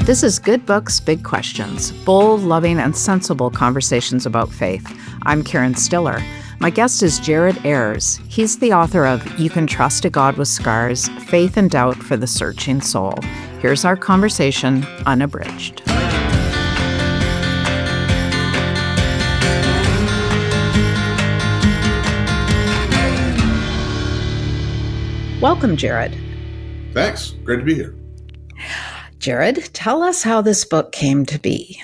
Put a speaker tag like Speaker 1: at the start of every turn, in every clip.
Speaker 1: This is Good Books, Big Questions, bold, loving, and sensible conversations about faith. I'm Karen Stiller. My guest is Jared Ayers. He's the author of You Can Trust a God with Scars, Faith and Doubt for the Searching Soul. Here's our conversation, unabridged. Welcome, Jared.
Speaker 2: Thanks. Great to be here.
Speaker 1: Jared, tell us how this book came to be.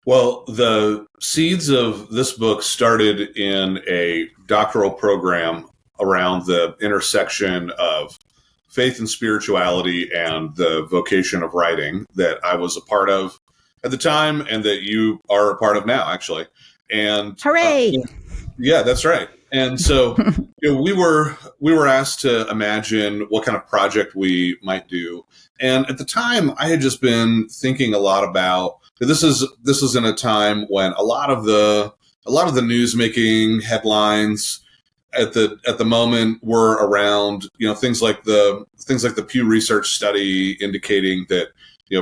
Speaker 2: Well, the seeds of this book started in a doctoral program around the intersection of faith and spirituality and the vocation of writing that I was a part of at the time and that you are a part of now, actually. And
Speaker 1: hooray!
Speaker 2: Yeah, that's right. And so we were asked to imagine what kind of project we might do. And at the time, I had just been thinking a lot about this is in a time when a lot of the news making headlines at the moment were around things like the Pew Research study indicating that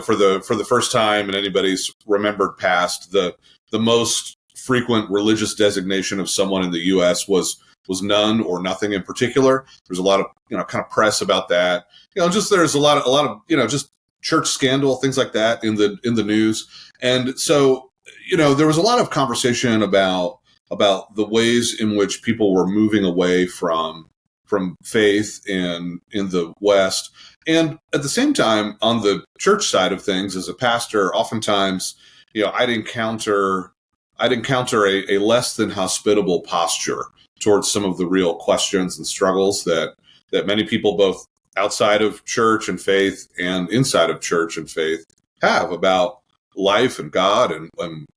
Speaker 2: for the first time in anybody's remembered past, the most frequent religious designation of someone in the U.S. was none or nothing in particular. There's a lot of kind of press about that. There's a lot of just church scandal, things like that in the news. And so there was a lot of conversation about the ways in which people were moving away from faith in the West. And at the same time, on the church side of things, as a pastor, oftentimes I'd encounter a less than hospitable posture towards some of the real questions and struggles that many people, both outside of church and faith and inside of church and faith, have about life and God and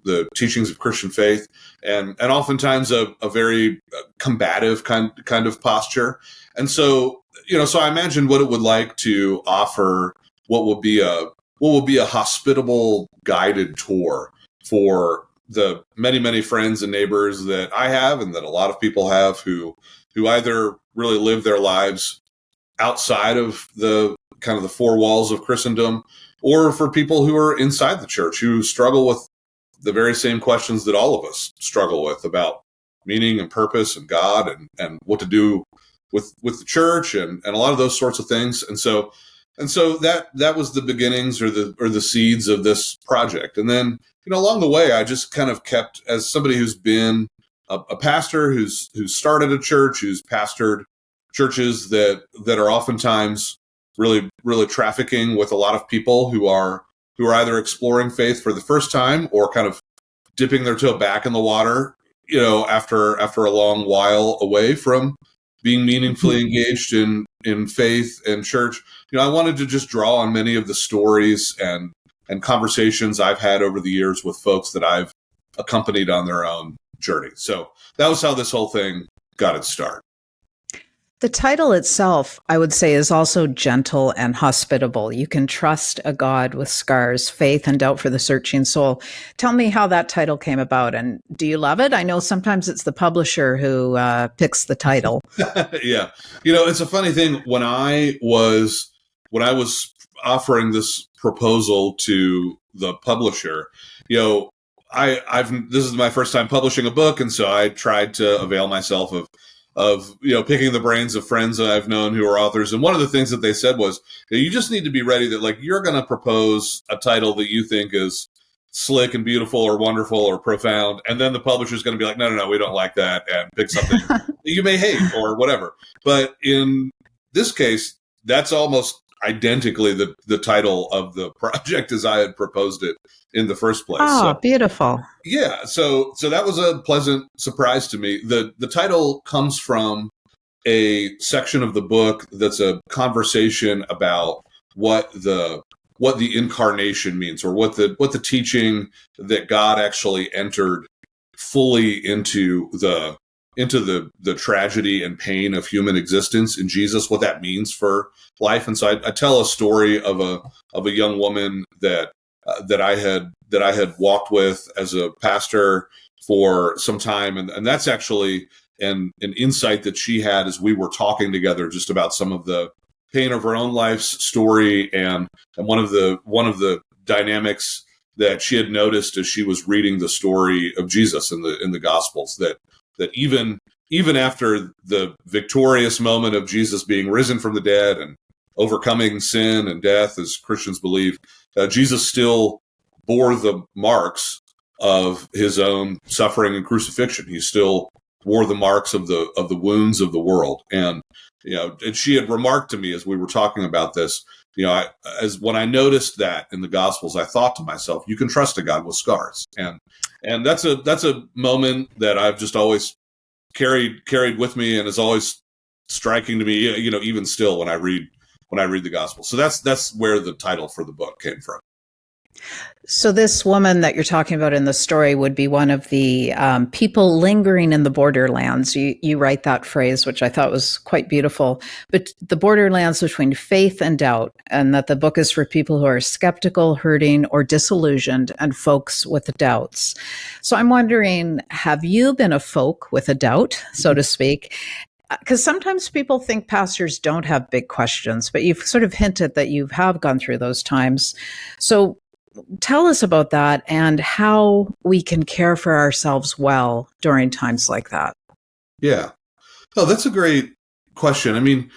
Speaker 2: the teachings of Christian faith, and oftentimes a very combative kind of posture. And so so I imagined what it would like to offer what would be a hospitable guided tour for the many, many friends and neighbors that I have and that a lot of people have who either really live their lives outside of the kind of the four walls of Christendom, or for people who are inside the church who struggle with the very same questions that all of us struggle with about meaning and purpose and God and what to do with the church and a lot of those sorts of things. And so that was the beginnings or the seeds of this project. And then along the way, I just kind of kept, as somebody who's been a pastor, who's started a church, who's pastored churches that are oftentimes really, really trafficking with a lot of people who are either exploring faith for the first time or kind of dipping their toe back in the water, after a long while away from being meaningfully engaged in faith and church. I wanted to just draw on many of the stories and conversations I've had over the years with folks that I've accompanied on their own journey. So that was how this whole thing got its start.
Speaker 1: The title itself, I would say, is also gentle and hospitable. You Can Trust a God with Scars, Faith and Doubt for the Searching Soul. Tell me how that title came about, and do you love it? I know sometimes it's the publisher who picks the title.
Speaker 2: Yeah. It's a funny thing. When I was offering this proposal to the publisher, this is my first time publishing a book, and so I tried to avail myself of picking the brains of friends that I've known who are authors. And one of the things that they said was, you just need to be ready that you're going to propose a title that you think is slick and beautiful or wonderful or profound. And then the publisher's going to be like, no, we don't like that, and pick something that you may hate or whatever. But in this case, that's almost identically the title of the project as I had proposed it in the first place.
Speaker 1: Oh, so, beautiful.
Speaker 2: Yeah. So that was a pleasant surprise to me. The title comes from a section of the book that's a conversation about what the incarnation means, or what the teaching that God actually entered fully into the tragedy and pain of human existence in Jesus, what that means for life. And so I tell a story of a young woman that I had walked with as a pastor for some time, and that's actually an insight that she had as we were talking together just about some of the pain of her own life's story, and one of the dynamics that she had noticed as she was reading the story of Jesus in the Gospels, that even after the victorious moment of Jesus being risen from the dead and overcoming sin and death, as Christians believe, Jesus still bore the marks of his own suffering and crucifixion. He still wore the marks of the wounds of the world. And and she had remarked to me as we were talking about this, as when I noticed that in the Gospels, I thought to myself, you can trust a God with scars. And that's a moment that I've just always carried with me, and is always striking to me, even still when I read the Gospel. So that's where the title for the book came from.
Speaker 1: So this woman that you're talking about in the story would be one of the people lingering in the borderlands. You write that phrase, which I thought was quite beautiful. But the borderlands between faith and doubt, and that the book is for people who are skeptical, hurting, or disillusioned, and folks with doubts. So I'm wondering, have you been a folk with a doubt, so to speak? Because sometimes people think pastors don't have big questions, but you've sort of hinted that you have gone through those times. So tell us about that and how we can care for ourselves well during times like that.
Speaker 2: Yeah. Oh, that's a great question. I mean,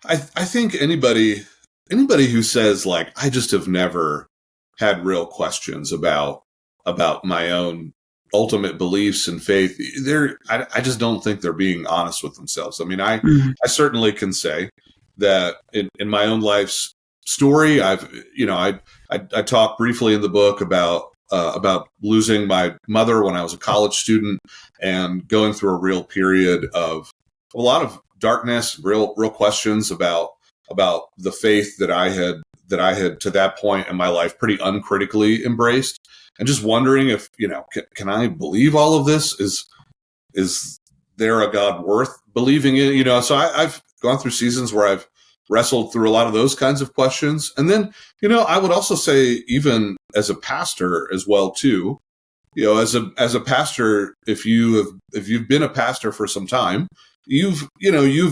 Speaker 2: I think anybody who says, like, I just have never had real questions about my own ultimate beliefs and faith, I just don't think they're being honest with themselves. I mean, I certainly can say that in my own life's story, I talk briefly in the book about losing my mother when I was a college student, and going through a real period of a lot of darkness, real questions about the faith that I had to that point in my life pretty uncritically embraced, and just wondering if, can I believe all of this? Is there a God worth believing in? So I've gone through seasons where I've wrestled through a lot of those kinds of questions. And then, I would also say, even as a pastor as well, too, as a pastor, if you've been a pastor for some time, you've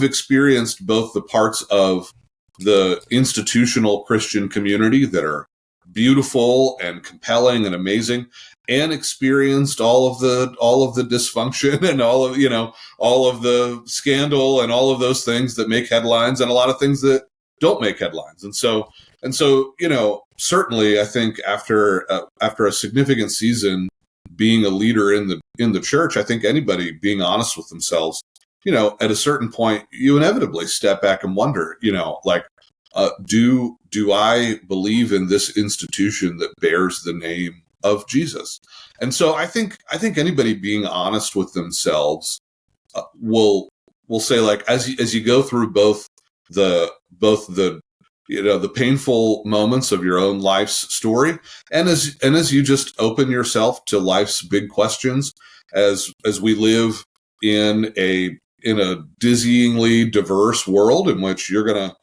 Speaker 2: experienced both the parts of the institutional Christian community that are beautiful and compelling and amazing, and experienced all of the dysfunction and all of the scandal and all of those things that make headlines, and a lot of things that don't make headlines. And so, certainly I think after a significant season being a leader in the church, I think anybody being honest with themselves, at a certain point, you inevitably step back and wonder, do I believe in this institution that bears the name of Jesus? And so I think anybody being honest with themselves will say, like, as you go through both the painful moments of your own life's story, and as you just open yourself to life's big questions, as we live in a dizzyingly diverse world in which you're gonna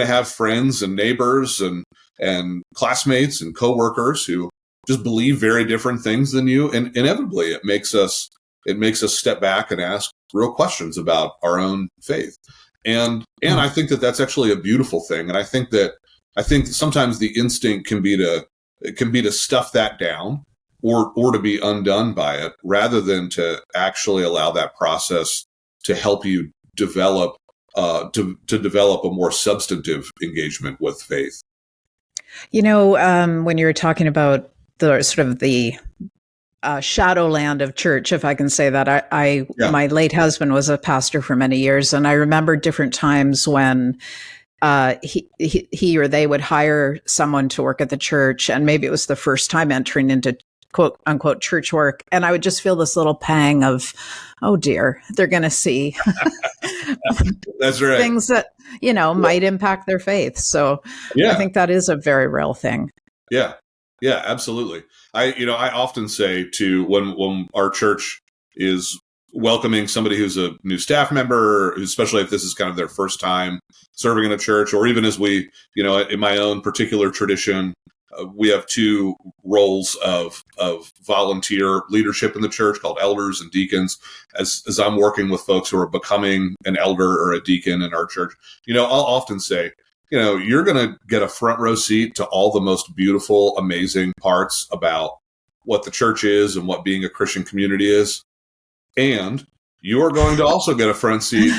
Speaker 2: have friends and neighbors and classmates and coworkers who just believe very different things than you, and inevitably it makes us step back and ask real questions about our own faith. And I think that that's actually a beautiful thing. And I think sometimes the instinct can be to stuff that down or to be undone by it, rather than to actually allow that process to help you develop to develop a more substantive engagement with faith.
Speaker 1: When you were talking about the sort of the shadowland of church, if I can say that, my late husband was a pastor for many years, and I remember different times when he or they would hire someone to work at the church, and maybe it was the first time entering into quote unquote church work, and I would just feel this little pang of, oh dear, they're going to see
Speaker 2: that's right,
Speaker 1: things that might impact their faith. So I think that is a very real thing.
Speaker 2: Yeah, absolutely. I often say to when our church is welcoming somebody who's a new staff member, especially if this is kind of their first time serving in a church, or even as we, in my own particular tradition, we have two roles of volunteer leadership in the church called elders and deacons. As I'm working with folks who are becoming an elder or a deacon in our church, I'll often say, you're going to get a front row seat to all the most beautiful, amazing parts about what the church is and what being a Christian community is. And you're going to also get a front seat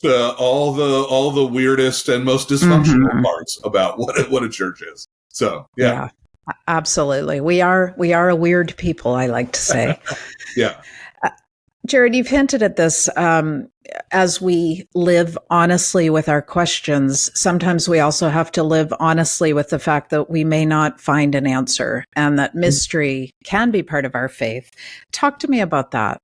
Speaker 2: to all the weirdest and most dysfunctional parts about what a church is. So, yeah.
Speaker 1: Absolutely. We are a weird people, I like to say.
Speaker 2: Yeah.
Speaker 1: Jared, you've hinted at this. As we live honestly with our questions, sometimes we also have to live honestly with the fact that we may not find an answer and that mystery can be part of our faith. Talk to me about that.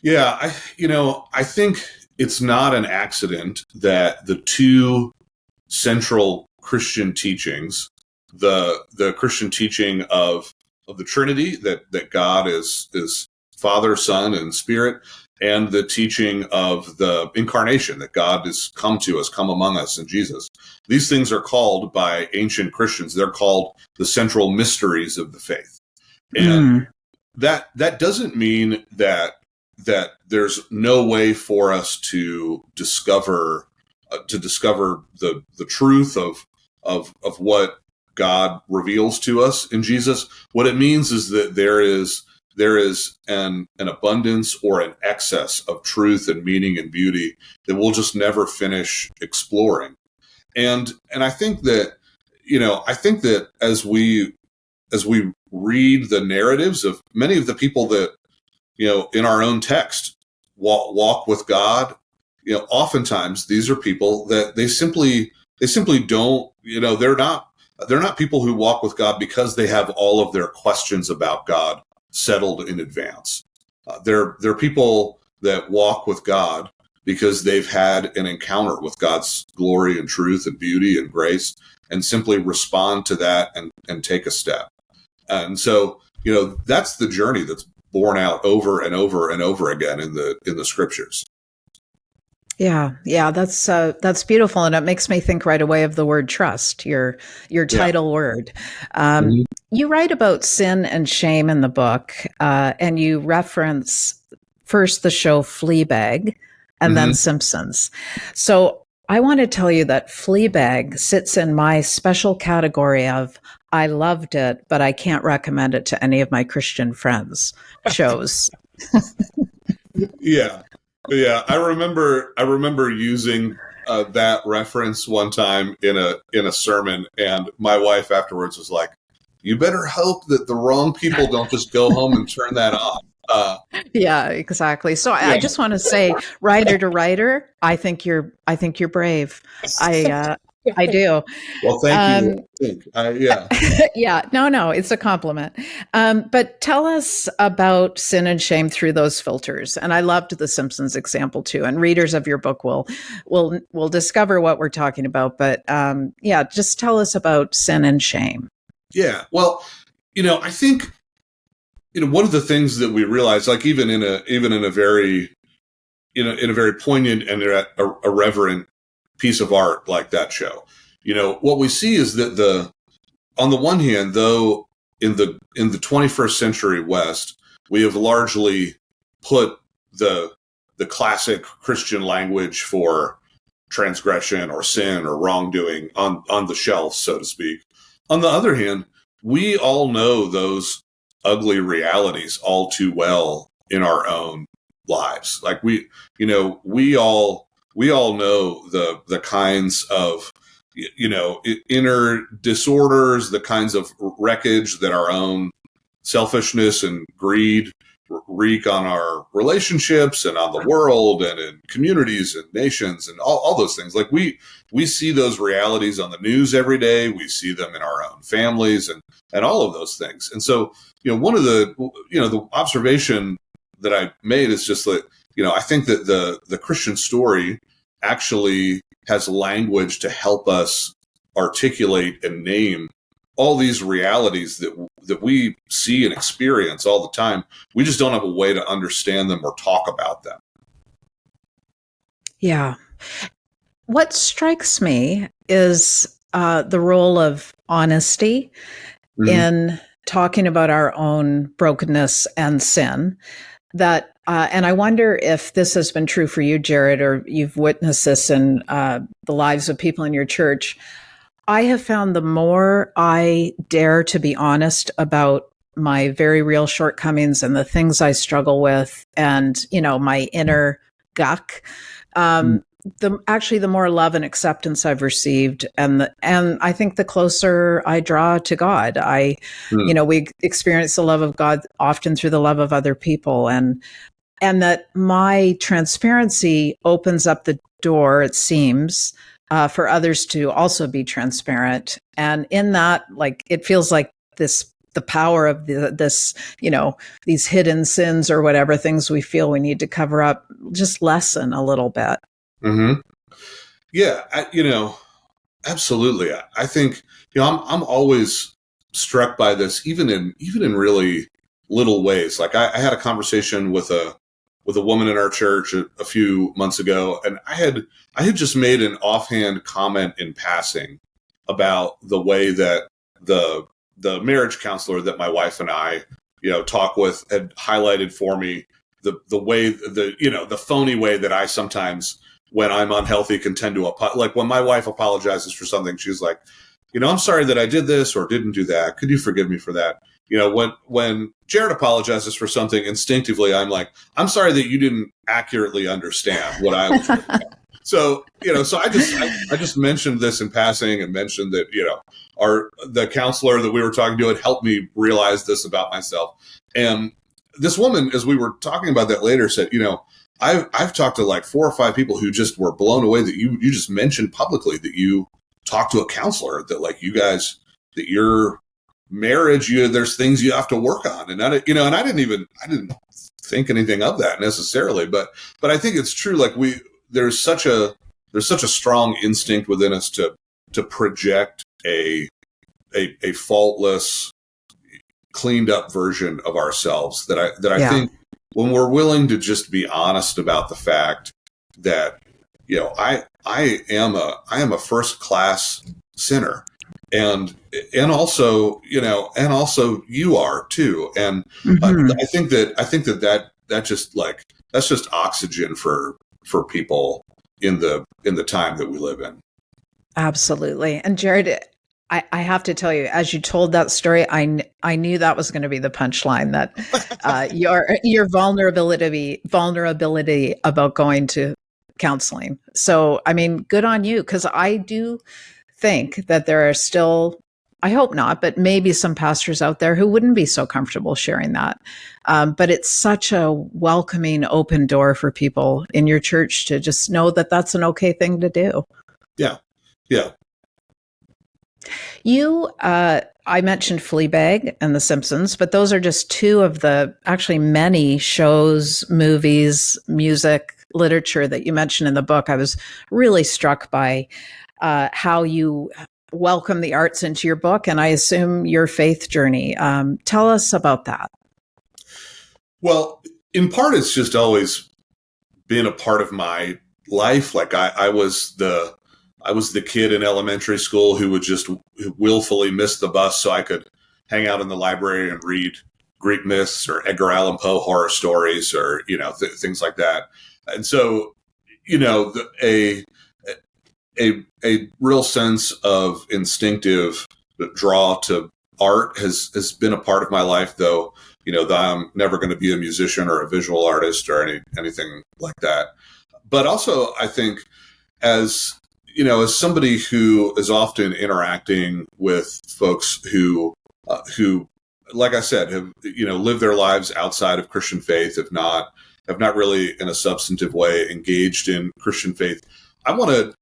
Speaker 2: Yeah, I think it's not an accident that the two central Christian teachings, the Christian teaching of the Trinity, that God is Father, Son, and Spirit, and the teaching of the incarnation, that God has come to us, come among us in Jesus. These things are called by ancient Christians, they're called the central mysteries of the faith. And that doesn't mean that there's no way for us to discover the truth of what God reveals to us in Jesus. What it means is that there is an abundance or an excess of truth and meaning and beauty that we'll just never finish exploring. And I think that as we read the narratives of many of the people that in our own text walk with God, oftentimes these are people that they simply don't, they're not people who walk with God because they have all of their questions about God settled in advance. They're people that walk with God because they've had an encounter with God's glory and truth and beauty and grace, and simply respond to that and take a step. And so, that's the journey that's borne out over and over and over again in the scriptures.
Speaker 1: Yeah, that's beautiful, and it makes me think right away of the word trust, your title word. You write about sin and shame in the book, and you reference first the show Fleabag, and then Simpsons. So I want to tell you that Fleabag sits in my special category of I loved it, but I can't recommend it to any of my Christian friends shows.
Speaker 2: Yeah. I remember using that reference one time in a sermon, and my wife afterwards was like, "You better hope that the wrong people don't just go home and turn that on."
Speaker 1: Yeah, exactly. So I just want to say, writer to writer, I think you're brave. I do.
Speaker 2: Well, thank you.
Speaker 1: Yeah, no, it's a compliment. But tell us about sin and shame through those filters. And I loved the Simpsons example too. And readers of your book will discover what we're talking about. But just tell us about sin and shame.
Speaker 2: Yeah. Well, I think one of the things that we realize, like even in a very poignant and irreverent piece of art like that show, what we see is that on the one hand, though, in the 21st century West, we have largely put the classic Christian language for transgression or sin or wrongdoing on the shelf, so to speak. On the other hand, we all know those ugly realities all too well in our own lives. Like we all know the kinds of inner disorders, the kinds of wreckage that our own selfishness and greed wreak on our relationships and on the world and in communities and nations and all those things. Like we see those realities on the news every day. We see them in our own families and all of those things. And so, one of the observation that I made is just that, I think that the Christian story actually has language to help us articulate and name all these realities that we see and experience all the time. We just don't have a way to understand them or talk about them.
Speaker 1: Yeah. What strikes me is the role of honesty in talking about our own brokenness and sin. and I wonder if this has been true for you, Jared, or you've witnessed this in the lives of people in your church. I have found the more I dare to be honest about my very real shortcomings and the things I struggle with and, my inner guck, the more love and acceptance I've received. And I think the closer I draw to God, we experience the love of God often through the love of other people. And that my transparency opens up the door, it seems, for others to also be transparent. And in that, it feels like the power of these hidden sins or whatever things we feel we need to cover up, just lessen a little bit.
Speaker 2: Mm-hmm. Yeah. Absolutely. I think, I'm always struck by this, even in really little ways. Like I had a conversation with a woman in our church a few months ago, and I had just made an offhand comment in passing about the way that the marriage counselor that my wife and I, talk with had highlighted for me the way the phony way that I sometimes, when I'm unhealthy, can tend to like when my wife apologizes for something, she's like, I'm sorry that I did this or didn't do that. Could you forgive me for that? When Jared apologizes for something, instinctively, I'm like, I'm sorry that you didn't accurately understand what I was looking at. So, so I just mentioned this in passing and mentioned that, the counselor that we were talking to had helped me realize this about myself. And this woman, as we were talking about that later, said, I've talked to like 4 or 5 people who just were blown away that you just mentioned publicly that you talked to a counselor, that like you guys, that your marriage, there's things you have to work on. And I didn't think anything of that necessarily, but I think it's true. Like there's such a strong instinct within us to project a faultless, cleaned up version of ourselves that I think when we're willing to just be honest about the fact that, I am a first class sinner, and also you are too. And I think that just that's just oxygen for people in the time that we live in.
Speaker 1: Absolutely. And Jared, I have to tell you, as you told that story, I knew that was going to be the punchline, that your vulnerability about going to counseling. So, I mean, good on you, because I do think that there are still, I hope not, but maybe some pastors out there who wouldn't be so comfortable sharing that. But it's such a welcoming, open door for people in your church to just know that that's an okay thing to do.
Speaker 2: Yeah. Yeah.
Speaker 1: I mentioned Fleabag and The Simpsons, but those are just 2 of the actually many shows, movies, music, literature that you mentioned in the book. I was really struck by how you welcome the arts into your book, and I assume your faith journey. Tell us about that.
Speaker 2: Well, in part, it's just always been a part of my life. Like I was the kid in elementary school who would just willfully miss the bus so I could hang out in the library and read Greek myths or Edgar Allan Poe horror stories or, things like that. And so, a real sense of instinctive draw to art has been a part of my life, though, that I'm never going to be a musician or a visual artist or anything like that. But also, I think as somebody who is often interacting with folks who, like I said, have, lived their lives outside of Christian faith, have not really in a substantive way engaged in Christian faith. I want to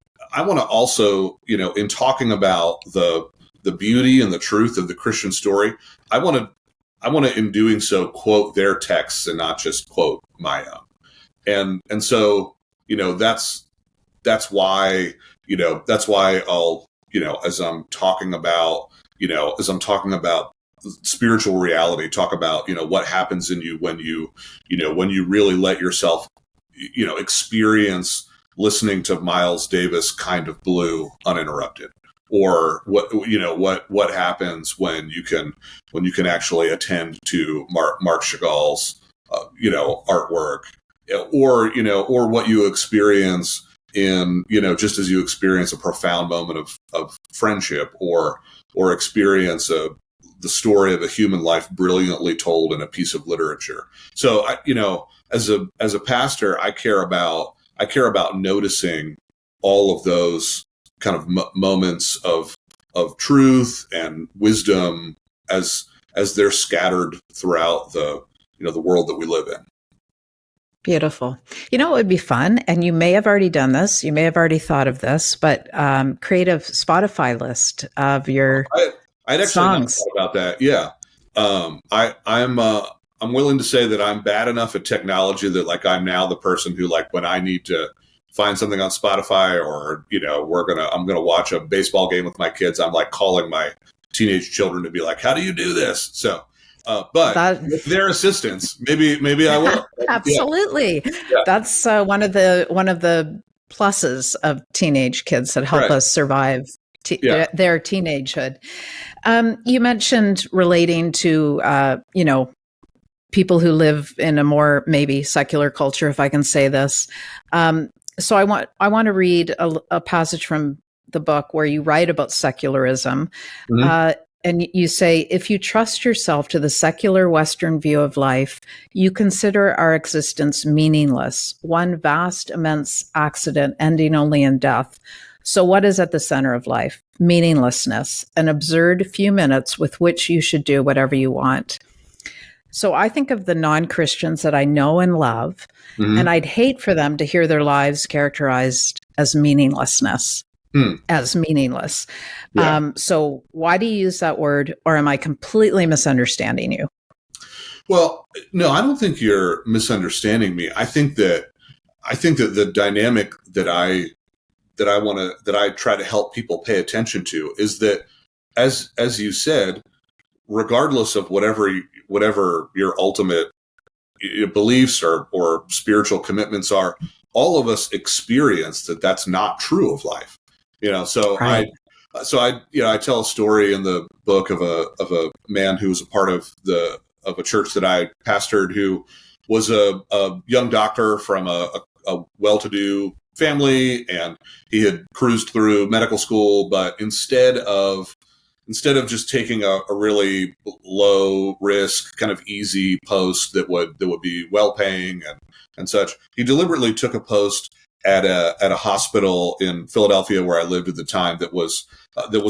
Speaker 2: also, in talking about the beauty and the truth of the Christian story, I want to, in doing so, quote their texts and not just quote my own. And so, that's why I'll, as I'm talking about spiritual reality, talk about, what happens in you when you really let yourself, experience listening to Miles Davis Kind of Blue uninterrupted, or what happens when you can actually attend to Marc Chagall's artwork, or what you experience in, just as you experience a profound moment of friendship, or experience the story of a human life brilliantly told in a piece of literature. So as a pastor, I care about noticing all of those kind of moments of truth and wisdom as they're scattered throughout the world that we live in.
Speaker 1: Beautiful. It would be fun, and you may have already done this, you may have already thought of this, but create a Spotify list of your
Speaker 2: I'd actually
Speaker 1: songs.
Speaker 2: not thought about that. Yeah. I'm willing to say that I'm bad enough at technology that, like, I'm now the person who, like, when I need to find something on Spotify, or I'm gonna watch a baseball game with my kids, I'm like calling my teenage children to be like, how do you do this? So but with their assistance, maybe I will.
Speaker 1: Absolutely. Yeah. That's one of the pluses of teenage kids that help us survive their teenagehood. You mentioned relating to people who live in a more maybe secular culture, if I can say this. So I want to read a passage from the book where you write about secularism. Mm-hmm. And you say, if you trust yourself to the secular Western view of life, you consider our existence meaningless, one vast, immense accident ending only in death. So what is at the center of life? Meaninglessness, an absurd few minutes with which you should do whatever you want. So I think of the non-Christians that I know and love, mm-hmm. and I'd hate for them to hear their lives characterized as meaninglessness. As meaningless. Yeah. So why do you use that word, or am I completely misunderstanding you?
Speaker 2: Well, no, I don't think you're misunderstanding me. I think that the dynamic that I try to help people pay attention to is that, as you said, regardless of whatever your ultimate beliefs or spiritual commitments are, all of us experience that that's not true of life. So right. I tell a story in the book of a man who was a part of a church that I pastored, who was a young doctor from a well-to-do family, and he had cruised through medical school, but instead of just taking a really low risk, kind of easy post that would be well paying and such, he deliberately took a post at a hospital in Philadelphia, where I lived at the time, that was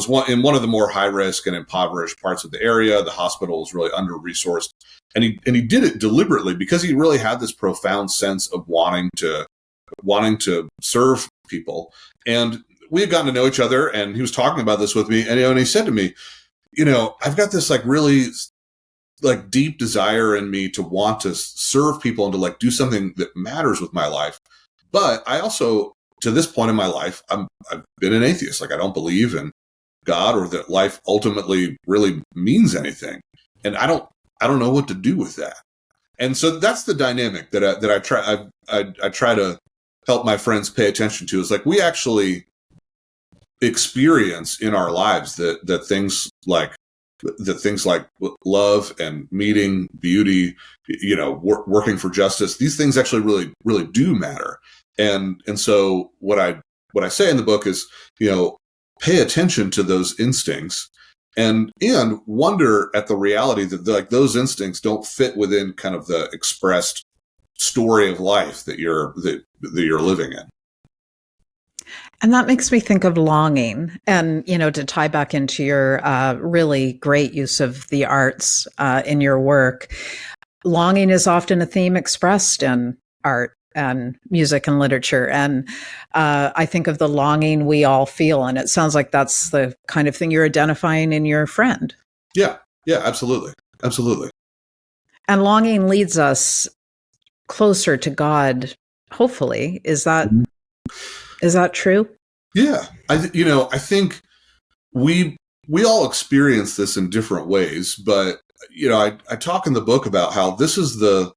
Speaker 2: one of the more high risk and impoverished parts of the area. The hospital was really under resourced, and he did it deliberately because he really had this profound sense of wanting to serve people. And we had gotten to know each other, and he was talking about this with me, and he said to me, I've got this like really like deep desire in me to want to serve people and to like do something that matters with my life. But I also, to this point in my life, I've been an atheist. Like, I don't believe in God, or that life ultimately really means anything. And I don't know what to do with that. And so that's the dynamic that I try to help my friends pay attention to. Is like, we actually experience in our lives that things like love and meeting, beauty, working for justice, these things actually really, really do matter. And so what I say in the book is, pay attention to those instincts and wonder at the reality that like those instincts don't fit within kind of the expressed story of life that you're living in.
Speaker 1: And that makes me think of longing, and, to tie back into your really great use of the arts in your work. Longing is often a theme expressed in art and music and literature. And I think of the longing we all feel. And it sounds like that's the kind of thing you're identifying in your friend.
Speaker 2: Yeah. Yeah, absolutely. Absolutely.
Speaker 1: And longing leads us closer to God, hopefully. Is that true?
Speaker 2: Yeah. I think we all experience this in different ways, but I talk in the book about how this is the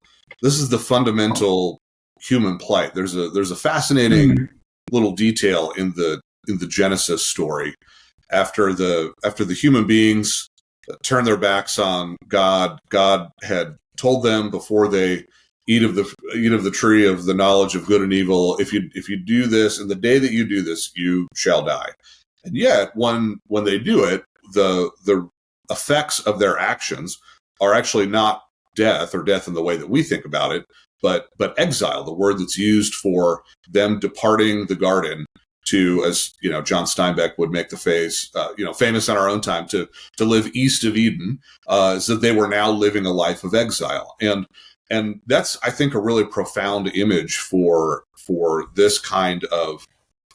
Speaker 2: fundamental human plight. There's a fascinating little detail in the Genesis story. After the human beings turned their backs on God, God had told them before they eat of the tree of the knowledge of good and evil, if you do this, and the day that you do this, you shall die. And yet, when they do it, the effects of their actions are actually not death, or death in the way that we think about it, but exile, the word that's used for them departing the garden to, as John Steinbeck would make the phrase, famous in our own time, to live east of Eden, is that they were now living a life of exile. And that's, I think, a really profound image for this kind of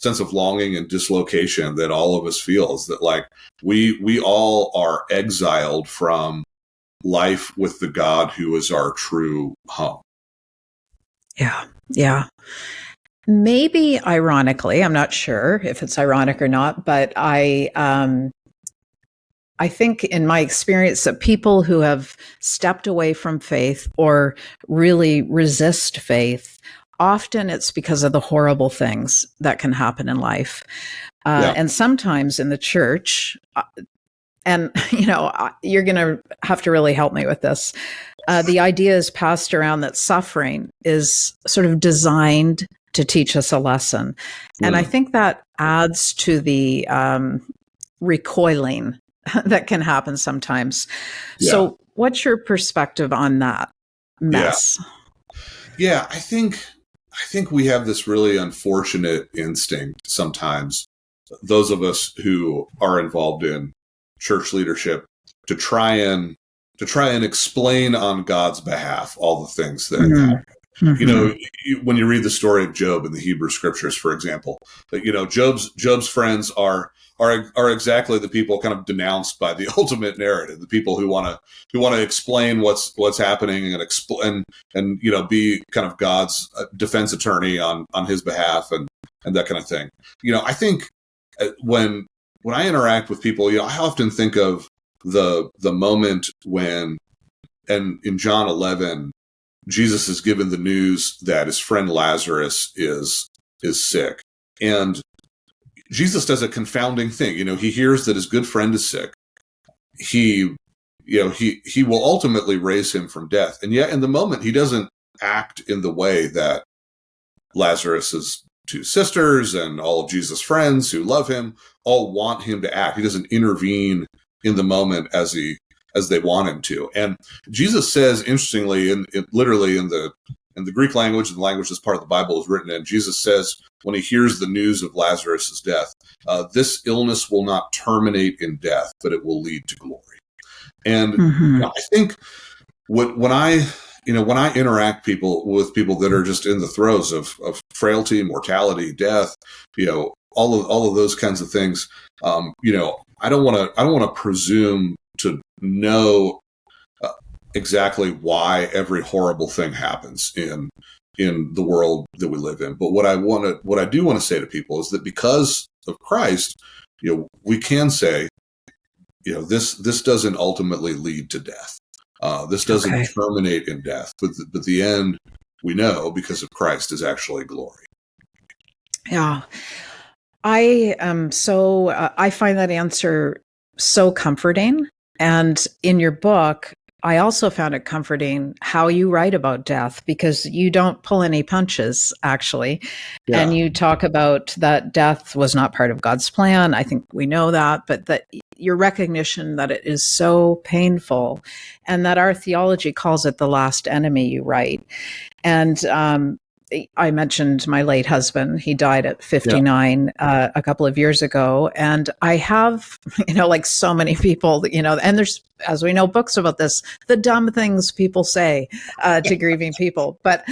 Speaker 2: sense of longing and dislocation that all of us feel, is that like we all are exiled from life with the God who is our true home.
Speaker 1: Yeah. Maybe ironically, I'm not sure if it's ironic or not, but I think in my experience that people who have stepped away from faith or really resist faith, often it's because of the horrible things that can happen in life. And sometimes in the church, and you're going to have to really help me with this. The idea is passed around that suffering is sort of designed to teach us a lesson. And I think that adds to the recoiling that can happen sometimes. So what's your perspective on that mess?
Speaker 2: Yeah, I think we have this really unfortunate instinct sometimes, those of us who are involved in church leadership, to try and explain on God's behalf all the things that happen. When you read the story of Job in the Hebrew Scriptures, for example, Job's friends are exactly the people kind of denounced by the ultimate narrative, the people who want to explain what's happening and be kind of God's defense attorney on his behalf and that kind of thing. I think when I interact with people, I often think of the moment when, and in John 11, Jesus is given the news that his friend Lazarus is sick. And Jesus does a confounding thing. He hears that his good friend is sick. He will ultimately raise him from death. And yet in the moment, he doesn't act in the way that Lazarus's two sisters and all of Jesus' friends who love him all want him to act. He doesn't intervene in the moment as they want him to. And Jesus says, interestingly, literally in the Greek language, and the language this part of the Bible is written in, Jesus says, when he hears the news of Lazarus' death, this illness will not terminate in death, but it will lead to glory. And I think when I interact with people that are just in the throes of frailty, mortality, death, all of those kinds of things, I don't want to presume to know exactly why every horrible thing happens in the world that we live in. But what I do want to say to people is that because of Christ, we can say, this doesn't ultimately lead to death. This doesn't terminate in death, but the end, we know, because of Christ, is actually glory.
Speaker 1: Yeah. I find that answer so comforting. And in your book, I also found it comforting how you write about death, because you don't pull any punches, actually. Yeah. And you talk about that death was not part of God's plan. I think we know that, but that your recognition that it is so painful and that our theology calls it the last enemy, you write. And I mentioned my late husband. He died at 59 a couple of years ago. And I have, like so many people, and there's, as we know, books about this, the dumb things people say to grieving people. But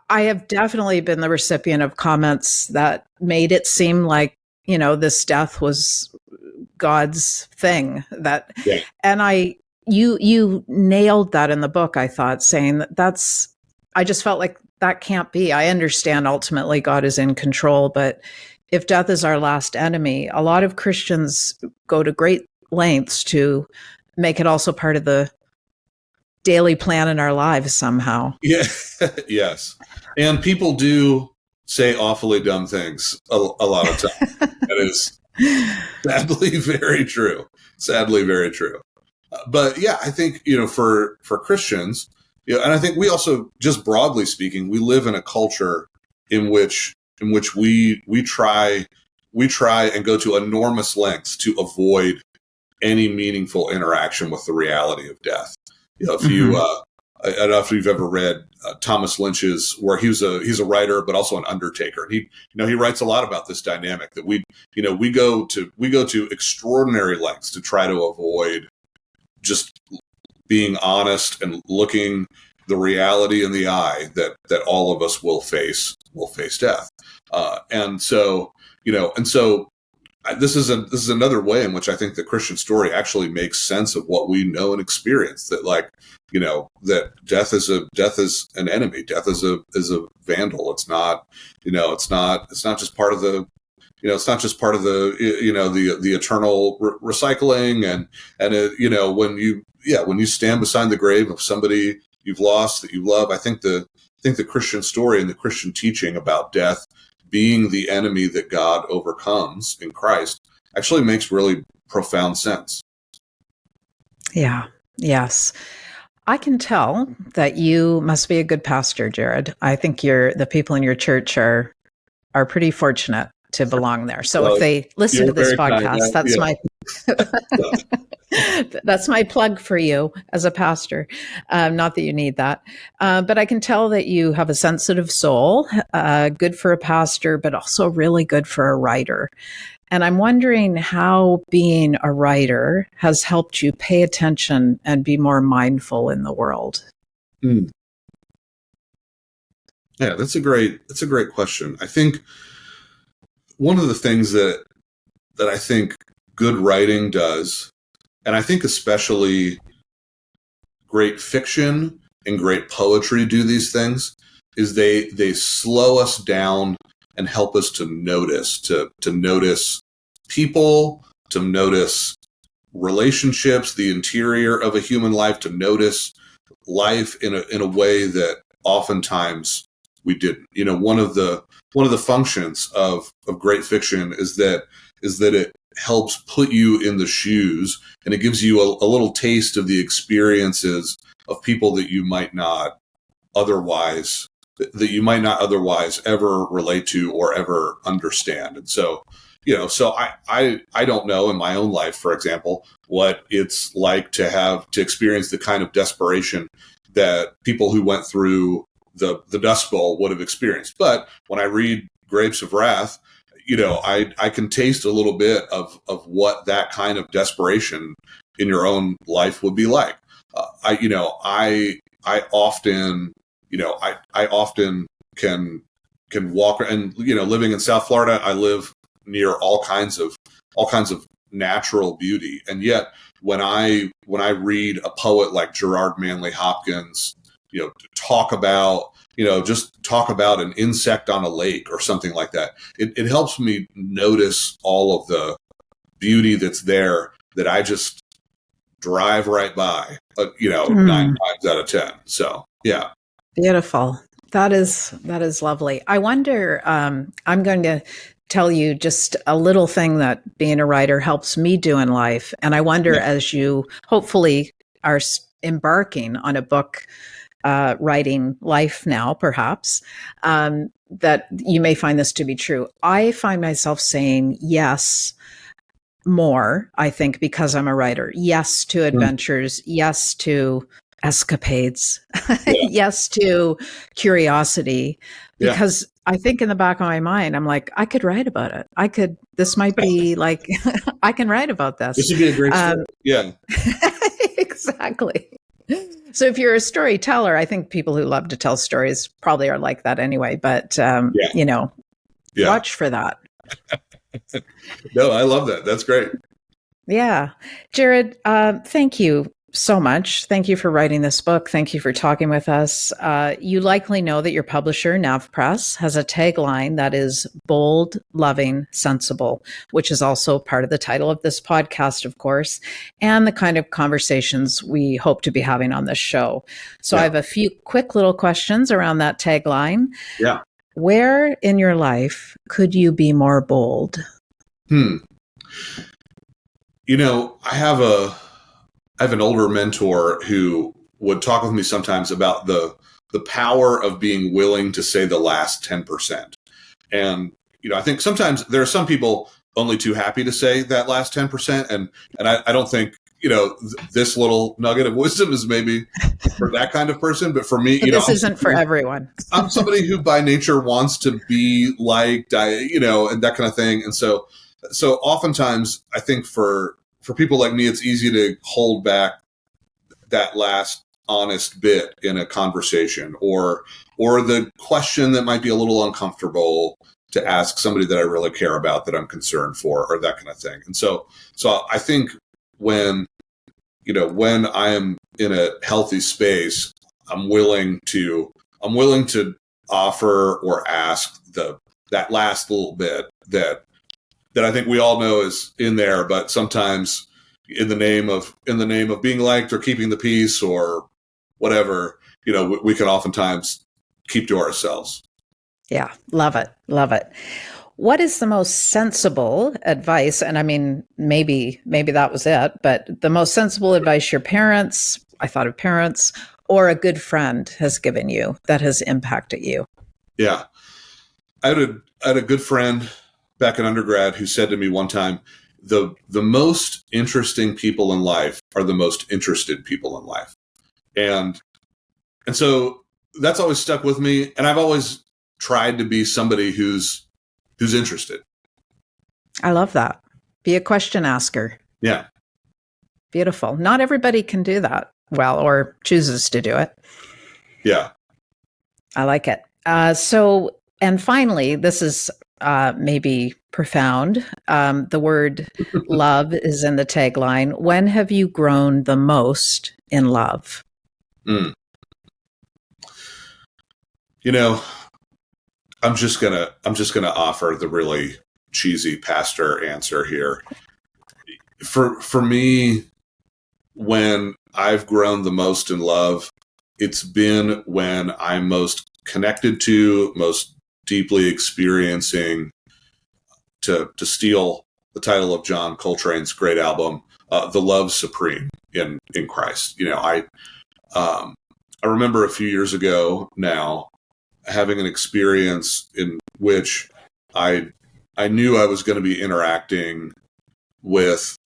Speaker 1: I have definitely been the recipient of comments that made it seem like, this death was God's thing. And you nailed that in the book, I thought, saying I just felt like that can't be. I understand ultimately God is in control, but if death is our last enemy, a lot of Christians go to great lengths to make it also part of the daily plan in our lives somehow.
Speaker 2: Yeah, yes. And people do say awfully dumb things a lot of times. That is sadly very true. Sadly very true. But yeah, I think, for Christians, and I think we also, just broadly speaking, we live in a culture in which we try and go to enormous lengths to avoid any meaningful interaction with the reality of death. If you, I don't know if you've ever read Thomas Lynch's, where he's a writer, but also an undertaker. And he writes a lot about this dynamic that we go to extraordinary lengths to try to avoid just being honest and looking the reality in the eye that all of us will face death. And so this is another way in which I think the Christian story actually makes sense of what we know and experience. That that death is an enemy. Death is a vandal. It's not just part of the it's not just part of the the eternal recycling and when you stand beside the grave of somebody you've lost that you love. I think the Christian story and the Christian teaching about death being the enemy that God overcomes in Christ actually makes really profound sense.
Speaker 1: Yeah. Yes. I can tell that you must be a good pastor, Jared. I think the people in your church are pretty fortunate to belong there. So if they listen to this podcast, that's my that's my plug for you as a pastor. Not that you need that, but I can tell that you have a sensitive soul, good for a pastor, but also really good for a writer. And I'm wondering how being a writer has helped you pay attention and be more mindful in the world.
Speaker 2: Yeah, that's a great question. I think one of the things that I think good writing does, and I think especially great fiction and great poetry do these things, is they slow us down and help us to notice people, to notice relationships, the interior of a human life, to notice life in a way that oftentimes we didn't. One of the functions of great fiction is that it helps put you in the shoes, and it gives you a little taste of the experiences of people that you might not otherwise ever relate to or ever understand. And so, I don't know in my own life, for example, what it's like to experience the kind of desperation that people who went through the Dust Bowl would have experienced. But when I read Grapes of Wrath, I can taste a little bit of what that kind of desperation in your own life would be like. I often can walk, and living in South Florida, I live near all kinds of natural beauty, and yet when I read a poet like Gerard Manley Hopkins, talk about an insect on a lake or something like that, it helps me notice all of the beauty that's there that I just drive right by, 9 times out of 10. So, yeah.
Speaker 1: Beautiful. That is lovely. I wonder, I'm going to tell you just a little thing that being a writer helps me do in life. And I wonder, as you hopefully are embarking on a book writing life now, perhaps, that you may find this to be true. I find myself saying yes more, I think, because I'm a writer. Yes to adventures. Yes to escapades. Yes to curiosity. Because I think in the back of my mind, I'm like, I could write about it. This might be like, I can write about this.
Speaker 2: This would be a great story. Yeah.
Speaker 1: Exactly. So if you're a storyteller, I think people who love to tell stories probably are like that anyway. But, watch for that.
Speaker 2: No, I love that. That's great.
Speaker 1: Yeah. Jared, thank you so much. Thank you for writing this book. Thank you for talking with us. You likely know that your publisher, NavPress, has a tagline that is bold, loving, sensible, which is also part of the title of this podcast, of course, and the kind of conversations we hope to be having on this show. So I have a few quick little questions around that tagline.
Speaker 2: Yeah.
Speaker 1: Where in your life could you be more bold?
Speaker 2: I have have an older mentor who would talk with me sometimes about the power of being willing to say the last 10%. And, I think sometimes there are some people only too happy to say that last 10%. And I don't think, this little nugget of wisdom is maybe for that kind of person. But for me,
Speaker 1: But this isn't for everyone.
Speaker 2: I'm somebody who by nature wants to be liked, and that kind of thing. And so oftentimes I think for people like me, it's easy to hold back that last honest bit in a conversation or the question that might be a little uncomfortable to ask somebody that I really care about, that I'm concerned for, or that kind of thing. And so I think when I am in a healthy space, I'm willing to offer or ask that last little bit that I think we all know is in there, but sometimes in the name of being liked or keeping the peace or whatever, we can oftentimes keep to ourselves.
Speaker 1: Yeah, love it. Love it. What is the most sensible advice? And I mean, maybe that was it, but the most sensible advice your parents, I thought of parents, or a good friend has given you that has impacted you?
Speaker 2: Yeah. I had a good friend back in undergrad who said to me one time, the most interesting people in life are the most interested people in life. And so that's always stuck with me. And I've always tried to be somebody who's interested.
Speaker 1: I love that. Be a question asker.
Speaker 2: Yeah.
Speaker 1: Beautiful. Not everybody can do that well or chooses to do it.
Speaker 2: Yeah.
Speaker 1: I like it. And finally, this is maybe profound. The word love is in the tagline. When have you grown the most in love?
Speaker 2: I'm just gonna offer the really cheesy pastor answer here. For me, when I've grown the most in love, it's been when I'm most connected to, most deeply experiencing, to steal the title of John Coltrane's great album, the love supreme in Christ. I remember a few years ago now having an experience in which I knew I was going to be interacting with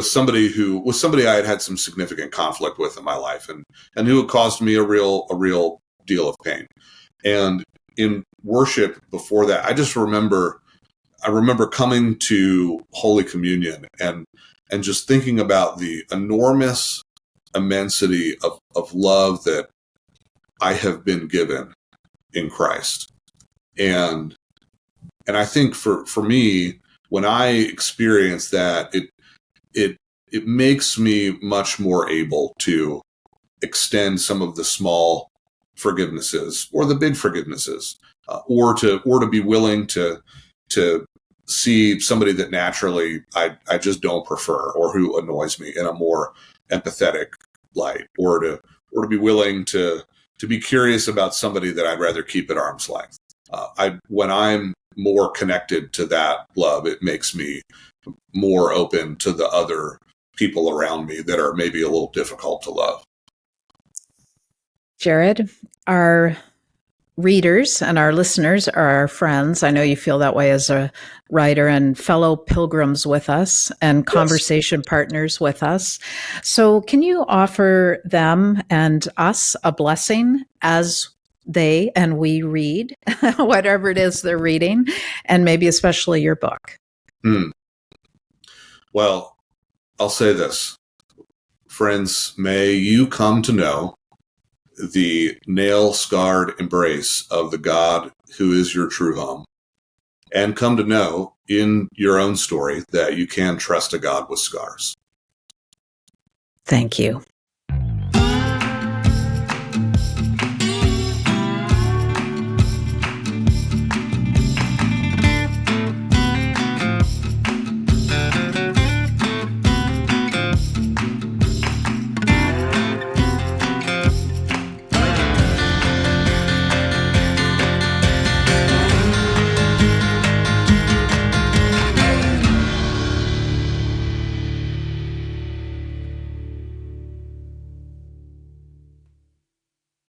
Speaker 2: somebody I had some significant conflict with in my life, and who had caused me a real deal of pain. And in worship before that, I remember coming to Holy Communion and just thinking about the enormous immensity of love that I have been given in Christ. And I think for me, when I experience that, it makes me much more able to extend some of the small forgivenesses or the big forgivenesses, or to be willing to see somebody that naturally I just don't prefer or who annoys me in a more empathetic light, or to be willing to be curious about somebody that I'd rather keep at arm's length. When I'm more connected to that love, it makes me more open to the other people around me that are maybe a little difficult to love.
Speaker 1: Jared, our readers and our listeners are our friends. I know you feel that way as a writer, and fellow pilgrims with us and conversation partners with us. So can you offer them and us a blessing as they and we read whatever it is they're reading, and maybe especially your book?
Speaker 2: Well, I'll say this. Friends, may you come to know the nail-scarred embrace of the God who is your true home, and come to know in your own story that you can trust a God with scars.
Speaker 1: Thank you.